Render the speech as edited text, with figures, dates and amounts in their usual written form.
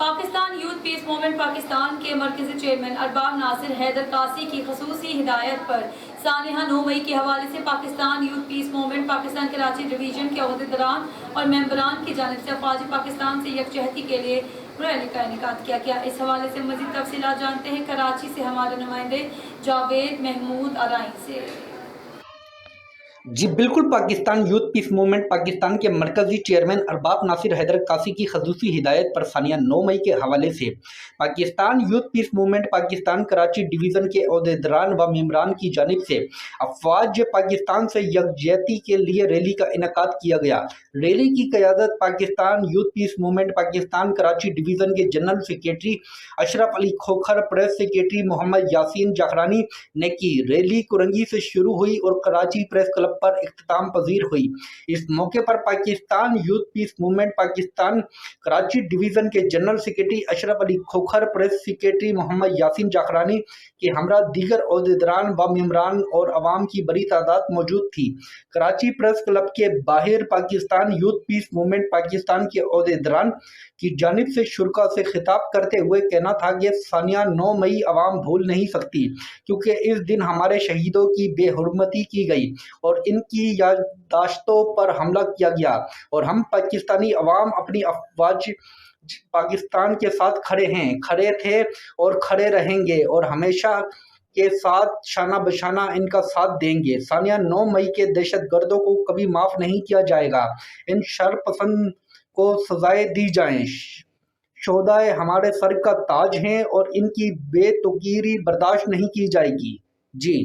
Pakistan youth پیس movement Pakistan کے مرکزی chairman ارباب ناصر حیدر قاسی کی خصوصی ہدایت پر سانحہ 9 مئی کے حوالے سے پاکستان یوتھ پیس موومنٹ پاکستان کراچی ڈویژن کے عہدیداران اور ممبران کی جانب سے افواج پاکستان سے یکجہتی کے لیے ریلی کا انعقاد کیا گیا۔ اس حوالے سے مزید تفصیلات جانتے ہیں کراچی سے ہمارے نمائندے جاوید محمود ارائیں سے۔ جی بالکل، پاکستان یوتھ پیس موومنٹ پاکستان کے مرکزی چیئرمین ارباب ناصر حیدر قاسی کی خصوصی ہدایت پر سانحہ 9 مئی کے حوالے سے پاکستان یوتھ پیس موومنٹ پاکستان کراچی ڈویژن کے عہدیداران و ممبران کی جانب سے افواج پاکستان سے یکجہتی کے لیے ریلی کا انعقاد کیا گیا۔ ریلی کی قیادت پاکستان یوتھ پیس موومنٹ پاکستان کراچی ڈویژن کے general secretary Ashraf Ali Khokhar, press secretary محمد یاسین جعفرانی نے کی۔ ریلی کرنگی سے شروع ہوئی اور کراچی پریس کلب پر اختتام پذیر ہوئی۔ اس موقع پر پاکستان یوتھ پیس موومنٹ پاکستان کراچی ڈویژن کے general secretary Ashraf Ali Khokhar, press secretary محمد یاسین جعفرانی کے ہمراہ دیگر عہدیداران و ممبران اور عوام کی بڑی تعداد موجود تھی۔ کراچی پریس کلب کے باہر پاکستان یوتھ پیس موومنٹ پاکستان کے عہدیداران کی جانب سے شرکاء سے خطاب کرتے ہوئے کہنا تھا کہ سانحہ 9 مئی عوام بھول نہیں سکتی، کیونکہ اس دن ہمارے شہیدوں کی بے حرمتی کی گئی اور ان کی یادداشتوں پر حملہ کیا گیا، اور ہم پاکستانی عوام اپنی افواج پاکستان کے ساتھ کھڑے ہیں، کھڑے تھے اور کھڑے رہیں گے اور ہمیشہ کے ساتھ شانہ بشانہ ان کا ساتھ دیں گے۔ سانحہ 9 مئی کے دہشت گردوں کو کبھی معاف نہیں کیا جائے گا۔ ان شر پسند کو سزائیں دی جائیں۔ شہدائے ہمارے سر کا تاج ہیں اور ان کی بے توقیری برداشت نہیں کی جائے گی۔ جی